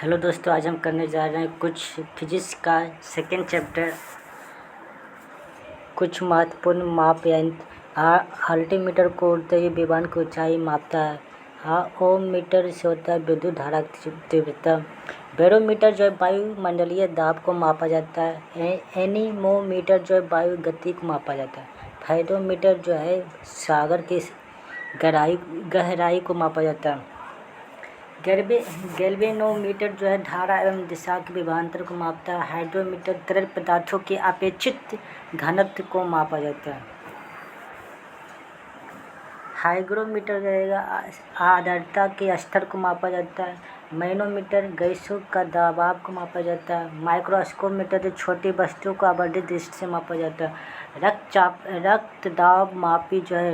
Hello दोस्तों, आज हम करने जा रहे हैं कुछ फिजिक्स का सेकेंड चैप्टर। कुछ महत्वपूर्ण माप यंत्र। अल्टीमीटर को उड़ते हुए विमान की ऊंचाई मापता है। ओम मीटर से होता है विद्युत धारा की तीव्रता। बैरोमीटर जो है वायुमंडलीय दाब को मापा जाता है। एनीमोमीटर जो है वायु गति को मापा जाता है। फाइडोमीटर जो है सागर की गहराई को मापा जाता है। गैल्वेनोमीटर जो है धारा एवं दिशा के विभवांतर को मापता है। हाइड्रोमीटर तरल पदार्थों के अपेक्षित घनत्व को मापा जाता है। हाइग्रोमीटर रहेगा आर्द्रता के स्तर को मापा जाता है। मैनोमीटर गैसों का दबाव को मापा जाता है। माइक्रोस्कोपमीटर जो छोटी वस्तुओं को आवर्धित दृष्टि से मापा जाता है। रक्तदाब मापी जो है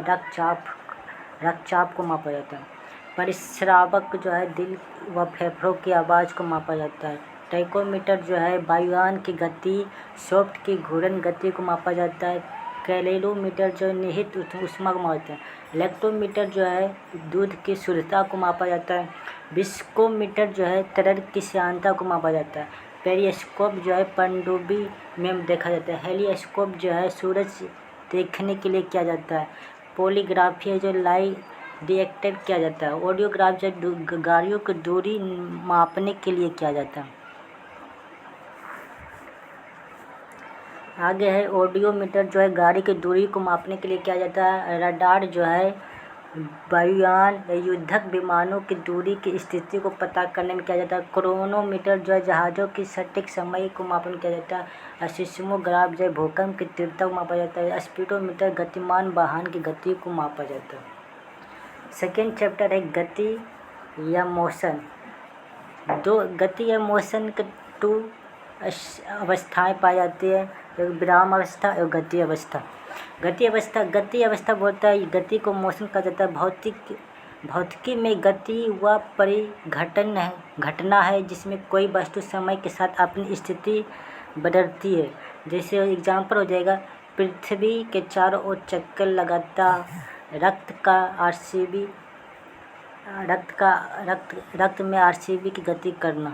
रक्तचाप को मापा जाता है। परिश्रावक जो है दिल व फेफड़ों की आवाज़ को मापा जाता है। टैकोमीटर जो है वायुयान की गति, शाफ्ट की घूर्णन गति को मापा जाता है। कैलोरीमीटर जो है निहित ऊष्मा को मापता है। इलेक्ट्रोमीटर जो है दूध की शुद्धता को मापा जाता है। विस्कोमीटर जो है तरल की श्यानता को मापा जाता है। पेरिस्कोप जो है पनडुब्बी में देखा जाता है। हेलिस्कोप जो है सूरज देखने के लिए किया जाता है। पॉलीग्राफी है जो लाई डिटेक्ट किया जाता है। ऑडियोग्राफ जो गाड़ियों की दूरी मापने के लिए किया जाता है। आगे है ऑडियोमीटर जो है गाड़ी की दूरी को मापने के लिए किया जाता है। रडार जो है वायुयान या युद्धक विमानों की दूरी की स्थिति को पता करने में किया जाता है। क्रोनोमीटर जो है जहाज़ों की सटीक समय को मापन किया जाता है। सिस्मोग्राफ जो है भूकंप की तीव्रता को मापा जाता है। स्पीडोमीटर गतिमान वाहन की गति को मापा जाता है। सेकेंड चैप्टर है गति या मोशन। दो गति या मोशन के टू अवस्थाएं पाई जाती है, एक विराम अवस्था और गति अवस्था। गति अवस्था बोलता है गति को मोशन कहा जाता है। भौतिकी में गति व घटना है जिसमें कोई वस्तु समय के साथ अपनी स्थिति बदलती है। जैसे एग्जाम्पल हो जाएगा पृथ्वी के चारों ओर चक्कर लगाता रक्त में आरसीबी की गति करना।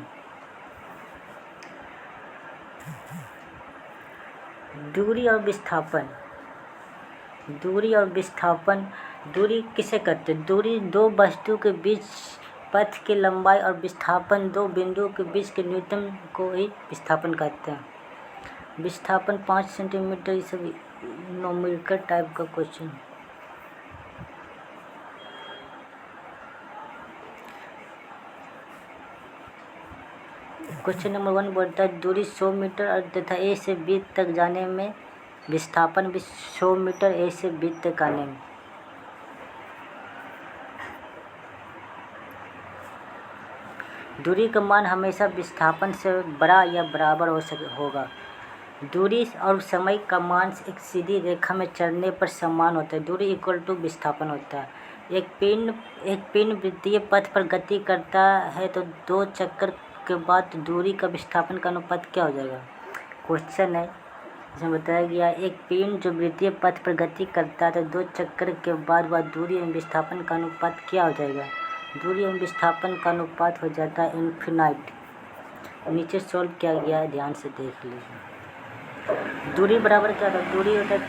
दूरी और विस्थापन। दूरी किसे कहते हैं? दूरी दो वस्तु के बीच पथ की लंबाई और विस्थापन दो बिंदुओं के बीच के न्यूनतम को ही विस्थापन कहते हैं। विस्थापन 5 सेंटीमीटर, ये सब न्यूमेरिकल टाइप का क्वेश्चन। क्वेश्चन नंबर 1 बोलता है दूरी 100 मीटर और तथा ए से बी तक जाने में विस्थापन भी 100 मीटर ए से बी तक आने में। दूरी का मान हमेशा विस्थापन से बड़ा या बराबर होगा। दूरी और समय का मान एक सीधी रेखा में चलने पर समान होता है। दूरी इक्वल टू विस्थापन होता है। एक पिंड वृत्तीय पथ पर गति करता है तो 2 चक्कर के बाद दूरी का विस्थापन का अनुपात क्या हो जाएगा? क्वेश्चन है, इसमें बताया गया एक पिंड जो वृत्तीय पथ पर गति करता है तो 2 चक्कर के बाद वह दूरी एवं विस्थापन का अनुपात क्या हो जाएगा? दूरी एवं विस्थापन का अनुपात हो जाता है इन्फिनाइट। नीचे सॉल्व किया गया है, ध्यान से देख लीजिए। दूरी बराबर क्या होता है? दूरी होता है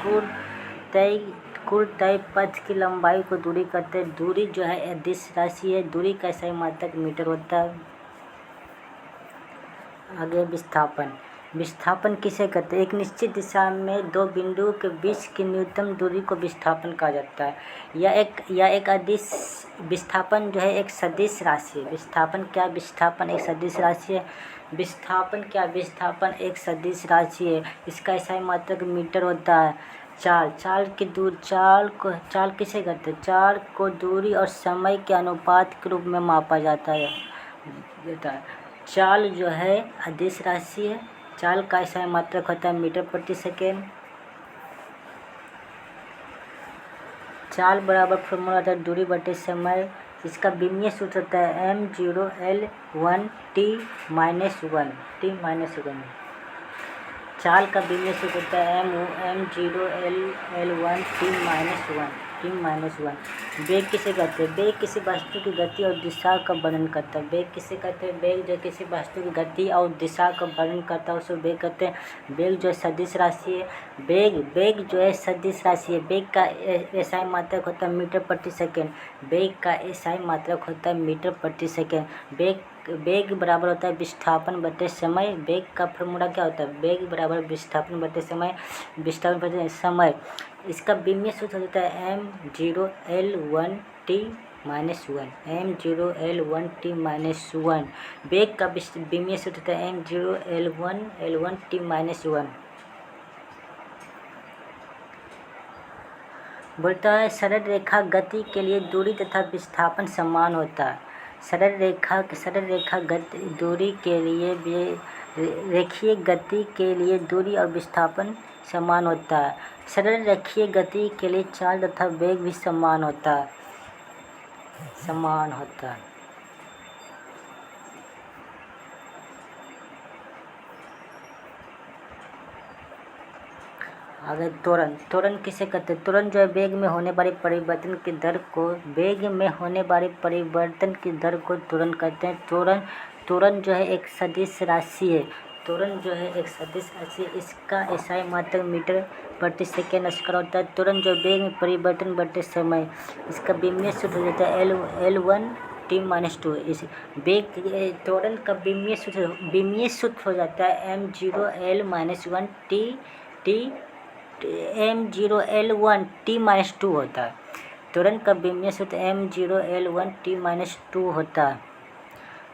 कुल तय पथ की लंबाई को दूरी कहते हैं। दूरी जो है अदिश राशि है। दूरी का सही मात्रक मीटर होता है। आगे विस्थापन किसे कहते हैं? एक निश्चित दिशा में 2 बिंदुओं के बीच की न्यूनतम दूरी को विस्थापन कहा जाता है। एक अदिश विस्थापन जो है एक सदिश राशि है। विस्थापन एक सदिश राशि है। विस्थापन एक सदिश राशि है। इसका सही मात्रक मीटर होता है। चाल किसे कहते हैं? चाल को दूरी और समय के अनुपात के रूप में मापा जाता है। चाल जो है अदिश राशि है। चाल का सही मात्रक होता है मीटर प्रति सेकेंड। चाल बराबर फॉर्मूला होता है दूरी बटे समय। इसका विमीय सूत्र होता है m0l1 t-1 चाल का विमीय सूत्र होता है m0l1 t-1। t-1। वेग किसे कहते हैं? वेग किसी वस्तु की गति और दिशा का वर्णन करता है। वेग किसे कहते हैं? वेग जो किसी वस्तु की गति और दिशा का वर्णन करता है उसे वेग कहते हैं। वेग जो है सदिश राशि है। वेग जो है सदिश राशि है। वेग का एसआई मात्रक होता है मीटर प्रति सेकेंड। वेग का एसआई मात्रक होता है मीटर प्रति सेकेंड। वेग बराबर होता है विस्थापन बटे समय। वेग का फॉर्मूला क्या होता है? वेग बराबर विस्थापन बटे समय। विस्थापन बटे समय, इसका विमीय सूत्र होता है m0l1t-1। m0l1t-1। वेग का विमीय सूत्र होता है m0l1t-1। बोलता है सरल रेखा गति के लिए दूरी तथा विस्थापन समान होता है। सरल रेखा दूरी के लिए रेखीय गति के लिए दूरी और विस्थापन समान होता है। सरल रेखीय गति के लिए चाल तथा वेग भी समान होता है। अगर त्वरण किसे कहते हैं? त्वरण जो है वेग में होने वाले परिवर्तन की दर को त्वरण कहते हैं। त्वरण जो है एक सदिश राशि है। इसका एसआई मात्रक मीटर प्रति सेकेंड स्क्वायर होता है। त्वरण जो वेग में परिवर्तन बटे समय, इसका विमीय सूत्र होता है l1t-2। इस वेग त्वरण का विमीय सूत्र हो जाता है m0l1t-2 होता है। त्वरण का विमीय सूत्र m0l1t-2 होता है।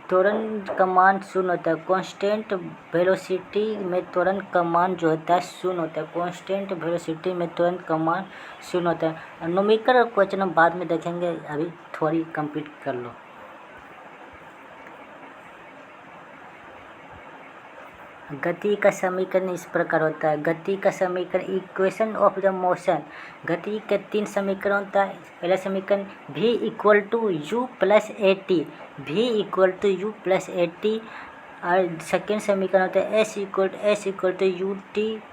त्वरण का मान 0 होता है। कांस्टेंट वेलोसिटी में त्वरण का मान जो होता है 0 होता है। कांस्टेंट वेलोसिटी में त्वरण का मान 0 होता है। न्यूमेरिकल और क्वेश्चन हम बाद में देखेंगे, अभी थोड़ी कंप्लीट कर लो। गति का समीकरण इस प्रकार होता है। गति का समीकरण इक्वेशन ऑफ द मोशन। गति के 3 समीकरण होता है। पहला समीकरण v = u + at। और सेकेंड समीकरण होता है s = ut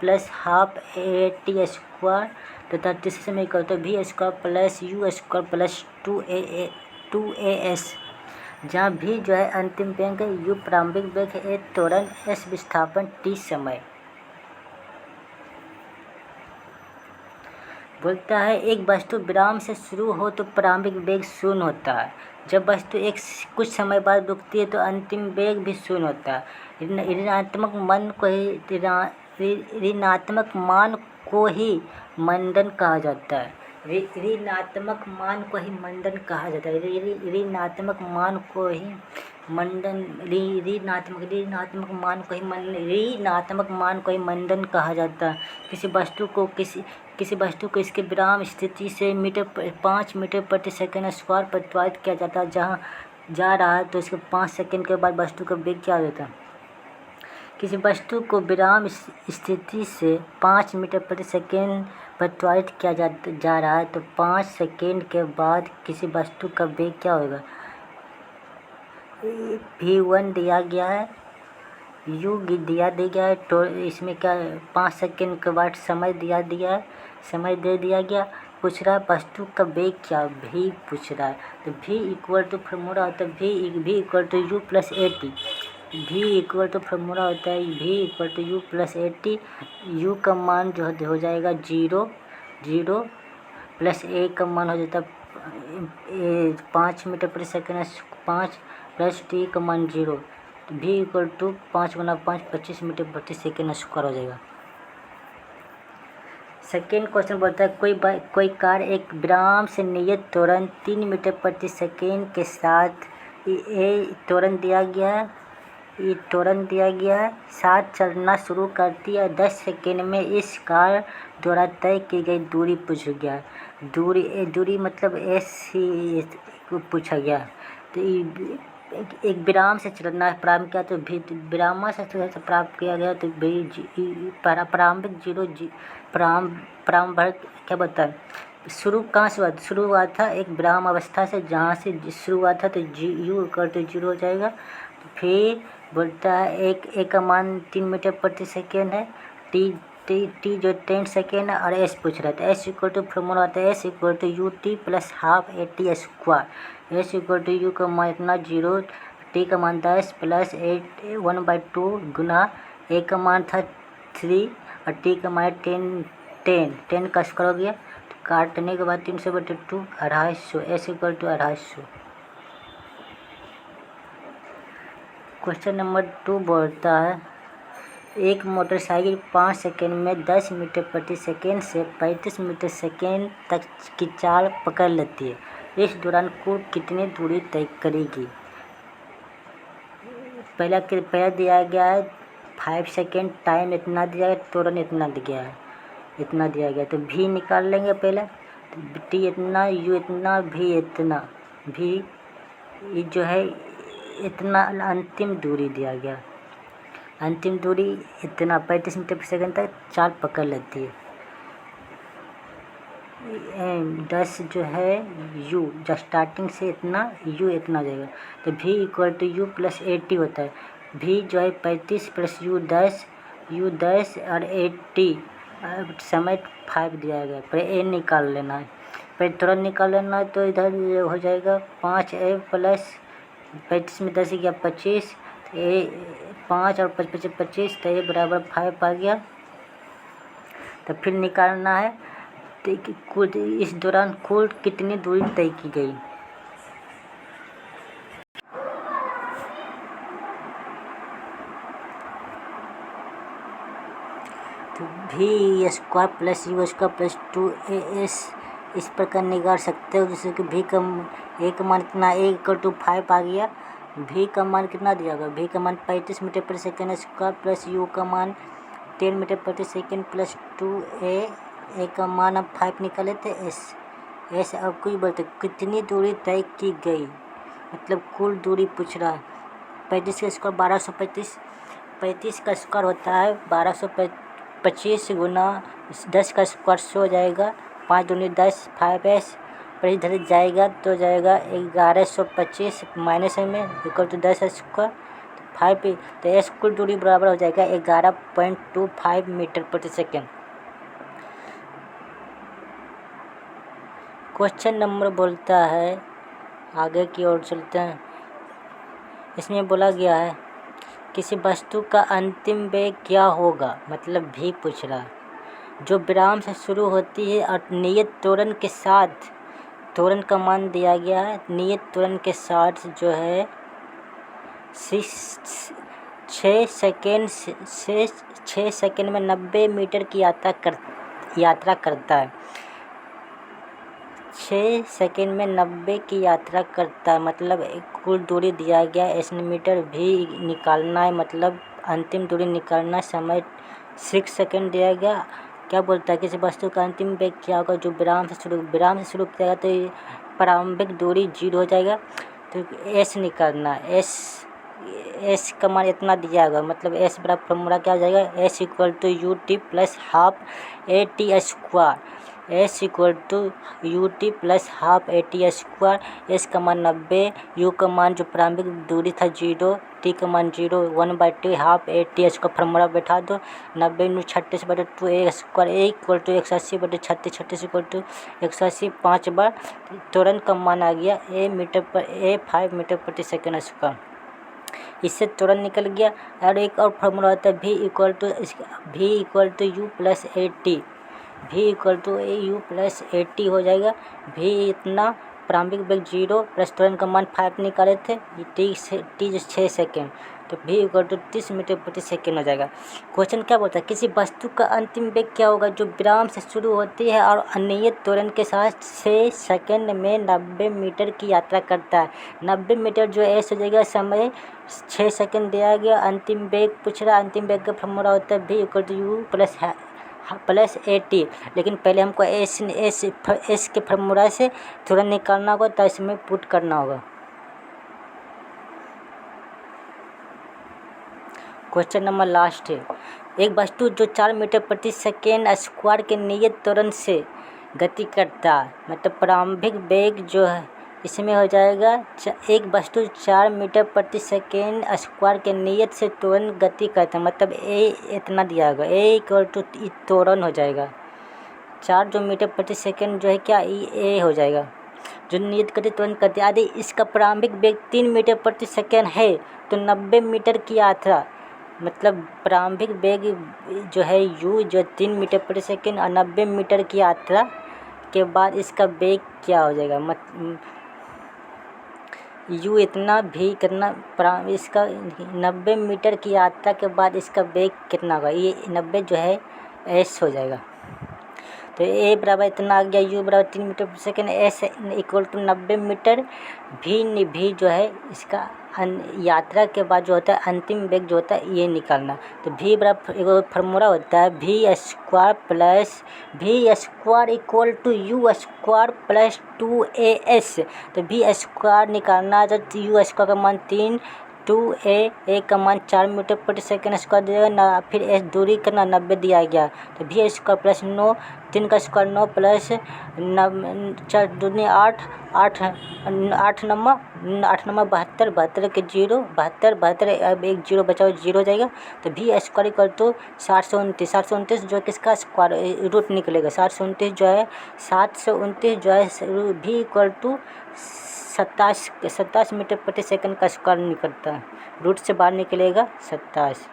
+ ½ at²। तथा तीसरा समीकरण होता है v² + u² + 2as, जहाँ v जो है अंतिम वेग है, u प्रारंभिक वेग है, a त्वरण, s विस्थापन, t समय। बोलता है एक वस्तु विराम से शुरू हो तो प्रारंभिक वेग 0 होता है। जब वस्तु कुछ समय बाद रुकती है तो अंतिम वेग भी 0 होता है। ऋणात्मक मान को ही मंदन कहा जाता है। ऋणात्मक मान को ही मंदन कहा जाता है। ऋणात्मक मान को ही मंदन कहा जाता है। किसी वस्तु को इसके विराम स्थिति से 5 मीटर प्रति सेकंड स्क्वायर पर त्वरित किया जाता है। जहाँ जा रहा है तो इसके 5 सेकंड के बाद वस्तु का वेग क्या होता है? किसी वस्तु को विराम स्थिति से 5 मीटर प्रति सेकंड पर त्वरित किया जा रहा है तो 5 सेकंड के बाद किसी वस्तु का वेग क्या होगा? v1 दिया गया है, u दिया है, तो इसमें क्या 5 सेकंड के बाद समय समय दे दिया गया। पूछ रहा है वस्तु का वेग क्या? v पूछ रहा है, तो v = फॉर्मूला होता है v = u + at। फॉर्मूला होता है v = u + at। u का मान जो हो जाएगा 0 + a का मान हो जाता है 5 मीटर प्रति सेकंड 5 + t का मान 0। तो v = 5 × 5 25 मीटर प्रति सेकंड स्क्वायर हो जाएगा। सेकेंड क्वेश्चन बोलता है कोई कार एक विराम से नियत त्वरण 3 मीटर प्रति सेकंड के साथ त्वरण दिया गया है साथ चलना शुरू करती है। 10 सेकंड में इस कार द्वारा तय की गई दूरी पूछा गया। दूरी मतलब ऐसी पूछा गया। तो एक विराम से चलना प्रारंभ किया तो विराम से प्राप्त किया गया तो प्रारंभ क्या बता शुरू कहाँ से हुआ? शुरू हुआ था एक विराम अवस्था से, जहाँ से शुरू हुआ था तो u = 0 हो जाएगा। फिर बोलता है एक का मान 3 मीटर प्रति सेकेंड है, t टी जो 10 सेकेंड है और एस पूछ रहा है, तो एस इक्वल टू फॉर्मूला होता है S equal to U T plus half A T square. S equal to U का मान इतना 0, टी का मान 10 प्लस 1/2 गुना ए का मान था 3 और टी का मान 10 का स्क्वायर हो गया। तो काटने के बाद 300/2 250, S equal to 250। Question number 2 बोलता है एक मोटरसाइकिल 5 सेकेंड में 10 मीटर प्रति सेकेंड से 35 मीटर सेकेंड तक की चाल पकड़ लेती है। इस दौरान कुल कितनी दूरी तय करेगी? पहला दिया गया है 5 सेकेंड, टाइम इतना दिया है, तुरंत इतना दिया गया। तो भी निकाल लेंगे पहले, तो टी इतना, यू इतना, भी इतना, भी जो है इतना अंतिम दूरी दिया गया। अंतिम दूरी इतना 35 मीटर प्रति सेकेंड तक चाल पकड़ लेती है। 10 जो है यू, जब स्टार्टिंग से इतना यू इतना जाएगा, तो भी इक्वल टू यू प्लस 80 होता है। भी जो है 35 प्लस यू 10 और 80 समय 5 दिया गया। पर ए निकाल लेना है, पर तुरंत निकाल लेना है। तो इधर हो जाएगा 5a प्लस 35 में 10 गया 25, ए 5 और 25, तो ए बराबर 5 आ गया। तो फिर निकालना है तो कुल इस दौरान कुल कितनी दूरी तय की गई। तो भी square plus you square plus 2as इस प्रकार निकाल सकते हो, जैसे कि भी का ए का मान कितना, ए इक्वल टू 5 आ गया। भी का मान कितना दिया गया, भी का मान 35 मीटर प्रति सेकेंड स्क्वायर प्लस यू का मान 10 मीटर प्रति सेकेंड प्लस 2a का मान अब 5 निकाले थे एस। अब कोई बोलते कितनी दूरी तय की गई, मतलब कुल दूरी पूछ रहा है। 35 का स्क्वायर 1225, 35 का स्क्वायर होता है 1225 गुना 10 का स्क्वायर 100 हो जाएगा, 5 दूनी 10 5s पर इधर जाएगा तो जाएगा 1125 माइनस में इक्वल टू 10 स्क्वायर 5, तो एस कुल दूरी बराबर हो जाएगा 11.25 मीटर प्रति सेकेंड। क्वेश्चन नंबर बोलता है, आगे की ओर चलते हैं। इसमें बोला गया है किसी वस्तु का अंतिम वेग क्या होगा, मतलब भी पूछ रहा है, जो विराम से शुरू होती है और नियत त्वरण के साथ, त्वरण का मान दिया गया है, नियत त्वरण के साथ जो है 6 सेकेंड में 90 मीटर की यात्रा करता है। 6 सेकेंड में 90 की यात्रा करता है, मतलब कुल दूरी दिया गया है एस मीटर। भी निकालना है, मतलब अंतिम दूरी निकालना, समय 6 सेकेंड दिया गया। क्या बोलता है किसी वस्तु का अंतिम वेग क्या होगा जो विराम से शुरू किया तो प्रारंभिक दूरी 0 हो जाएगा। तो एस निकालना, एस का मान इतना दिया होगा, मतलब एस बराबर फॉर्मूला क्या हो जाएगा, S equal to U T plus half A T square. S equal to U T plus half A T square. S का मान 90, यू का मान जो प्रारंभिक दूरी था 0, टी का मान 0, 1/2 half A T square formula बैठा दो। 90 में 36/2 a square, a equal to 180/36 equal to 180 5 बार। तुरंत का मान आ गया ए 5 मीटर प्रति सेकेंड स्क्वायर। इससे तुरंत निकल गया। और एक और फॉर्मूला होता है V equal to U plus A T, V equal to U plus 80 हो जाएगा। भी इतना प्रारंभिक वेग 0 प्लस तुरंत का मान 5 निकाले थे, टी 6 सेकेंड, तो भी इक्वल टू 30 मीटर प्रति सेकेंड हो जाएगा। क्वेश्चन क्या बोलता है किसी वस्तु का अंतिम वेग क्या होगा जो विराम से शुरू होती है और अनियत त्वरण के साथ 6 सेकेंड में 90 मीटर की यात्रा करता है। 90 मीटर जो एस हो जाएगा, समय 6 सेकेंड दिया गया। अंतिम वेग पूछ रहा, अंतिम वेग का फॉर्मूला होता है V equal to U plus 80, लेकिन पहले हमको एस के फॉर्मूला से तुरंत निकालना होगा, तो इसमें पुट करना होगा। क्वेश्चन नंबर लास्ट है, एक वस्तु जो 4 मीटर प्रति सेकेंड स्क्वायर के नियत त्वरण से गति करता है, मतलब प्रारंभिक वेग जो है इसमें हो जाएगा एक वस्तु 4 मीटर प्रति सेकेंड स्क्वायर के नियत से त्वरण गति करता है, मतलब ए इतना दिया होगा, ए इक्वल टू त्वरण हो जाएगा 4 जो मीटर प्रति सेकेंड जो है क्या ए हो जाएगा जो नियत गति त्वरण करती है। यदि इसका प्रारंभिक वेग 3 मीटर प्रति सेकेंड है तो 90 मीटर की यात्रा, मतलब प्रारंभिक वेग जो है u जो 3 मीटर प्रति सेकेंड और 90 मीटर की यात्रा के बाद इसका वेग क्या हो जाएगा, u इतना भी कितना इसका 90 मीटर की यात्रा के बाद इसका वेग कितना होगा, ये 90 जो है s हो जाएगा। तो a बराबर इतना आ गया, u बराबर 3 मीटर प्रति second, s equal to 90 metre, V जो है इसका यात्रा के बाद जो होता है अंतिम वेग जो होता है ये निकालना। तो v बराबर एक फार्मूला होता है v square plus v square equal to u square plus 2as। तो v स्क्वायर निकालना है तो u स्क्वायर का मान 3, 2a का मान 4 मीटर प्रति सेकेंड स्क्वायर दिया ना, फिर s दूरी करना 90 दिया गया। तो v स्क्वायर प्लस 9, 3 का स्क्वायर 9 प्लस 4 दूनी 8, 8 नंबर 72, 72 के 0, 72 अब एक 0 बचा हुआ 0 हो जाएगा। तो v स्क्वायर इक्वल टू 729 जो किसका स्क्वायर रूट निकलेगा, 729 जो है 729 जो है v इक्वल टू 27 मीटर प्रति सेकंड का स्क्वायर निकलता है, रूट से बाहर निकलेगा 27।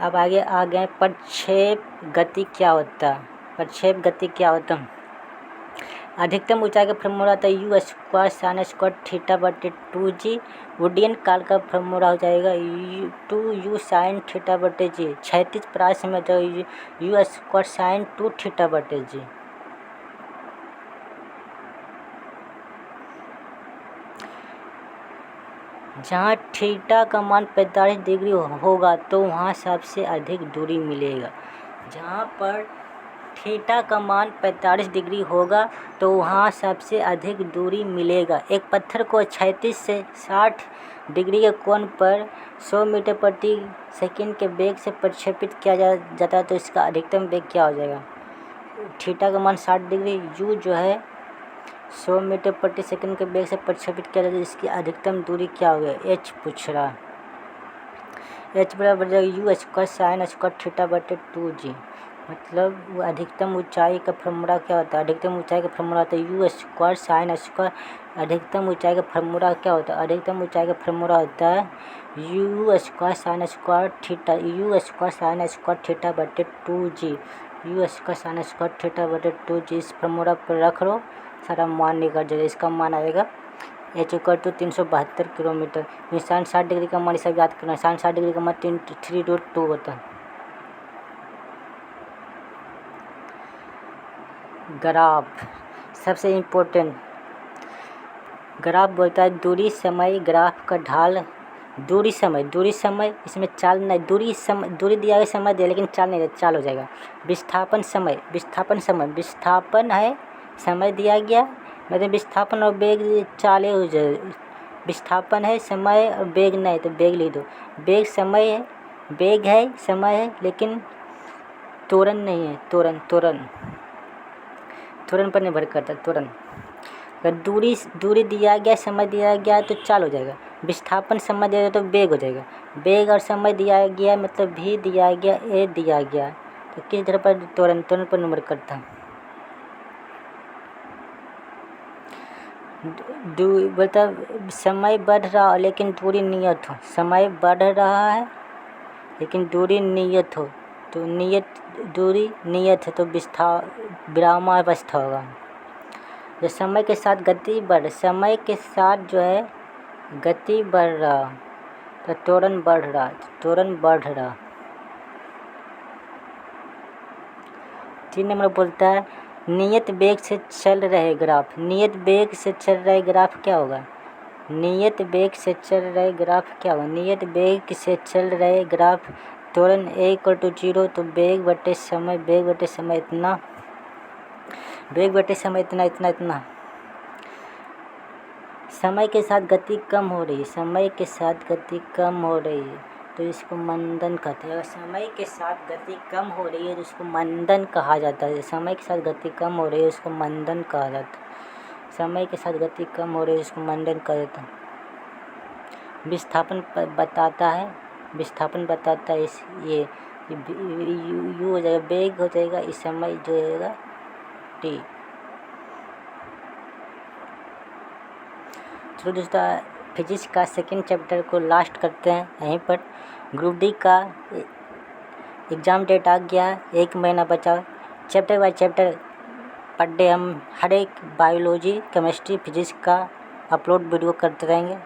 अब आगे आ गए प्रक्षेप गति क्या होता है। प्रक्षेप गति क्या होता है, अधिकतम ऊंचाई का फार्मूला होता है u square sine square theta बटे 2g। वुडियन काल का फार्मूला हो जाएगा 2u साइन थीटा बटे g। क्षैतिज प्रास में तो u स्क्वायर साइन 2 थीटा बटे g। जहाँ थीटा का मान 45 डिग्री होगा तो वहाँ सबसे अधिक दूरी मिलेगा। जहाँ पर थीटा का मान 45 डिग्री होगा तो वहाँ सबसे अधिक दूरी मिलेगा। एक पत्थर को क्षैतिज से 60 डिग्री के कोण पर 100 मीटर प्रति सेकंड के वेग से प्रक्षेपित किया जाता है तो इसका अधिकतम वेग क्या हो जाएगा। थीटा का मान 60 डिग्री, u जो है 100 मीटर प्रति सेकंड के वेग से प्रक्षेपित किया जाता है, इसकी अधिकतम दूरी क्या हो गया, h पूछ रहा। h बराबर u square sine square theta बटे 2g। मतलब वो अधिकतम ऊंचाई का फार्मूला क्या होता है, अधिकतम ऊंचाई का फार्मूला होता है u स्क्वायर साइन स्क्वायर। अधिकतम ऊंचाई का फार्मूला क्या होता है, अधिकतम ऊंचाई का फार्मूला होता है u square sine square theta, u square sine square theta बटे 2g, u square sine square theta बटे 2g। इस फार्मूला पर रख लो, सारा मान निकल जाएगा। इसका मान आएगा h equal to 372 kilometre. Sine 60 degree का मान सब याद करना है, साइन 60 डिग्री का मान 3√2 होता है। ग्राफ सबसे इम्पोर्टेंट, ग्राफ बोलता है दूरी समय ग्राफ का ढाल। दूरी समय इसमें चाल नहीं, दूरी दिया गया समय दिया लेकिन चाल नहीं, चाल हो जाएगा। विस्थापन है, समय दिया गया मतलब विस्थापन और वेग चाले हो जाए। विस्थापन है समय और वेग नहीं तो वेग लिख दो। वेग समय है, वेग है समय है लेकिन त्वरण नहीं है, त्वरण पर निर्भर करता है। त्वरण अगर दूरी दिया गया समय दिया गया तो चाल हो जाएगा। विस्थापन समय दिया गया तो वेग हो जाएगा। वेग और समय दिया गया मतलब भी दिया गया, ए दिया गया तो किस तरह पर त्वरण पर निर्भर करता है। मतलब समय बढ़ रहा है लेकिन दूरी नियत हो, समय बढ़ रहा है लेकिन दूरी नियत हो तो दूरी नियत है तो विरामावस्था होगा। जो समय के साथ गति बढ़, समय के साथ जो है गति बढ़ रहा तो त्वरण बढ़ रहा। 3 नंबर बोलता है नियत वेग से चल रहे ग्राफ। नियत वेग से चल रहे ग्राफ क्या होगा, नियत वेग से चल रहे ग्राफ त्वरण a इक्वल टू 0 तो वेग बटे समय इतना, वेग बटे समय इतना। समय के साथ गति कम हो रही है, तो इसको मंदन कहते हैं। अगर समय के साथ गति कम हो रही है तो इसको मंदन कहा जाता है। समय के साथ गति कम हो रही है उसको मंदन कहा जाता है। समय के साथ गति कम हो रही है इसको मंदन कहा जाता है। विस्थापन बताता है, विस्थापन बताता है इस ये यू हो जाएगा, वेग हो जाएगा, इस समय जो रहेगा टी। चलो दोस्तों, फिजिक्स का सेकंड चैप्टर को लास्ट करते हैं यहीं पर। ग्रुप डी का एग्ज़ाम डेट आ गया, 1 महीना बचा। Chapter by chapter per day हम हर एक बायोलॉजी, केमिस्ट्री, फिजिक्स का अपलोड वीडियो करते रहेंगे।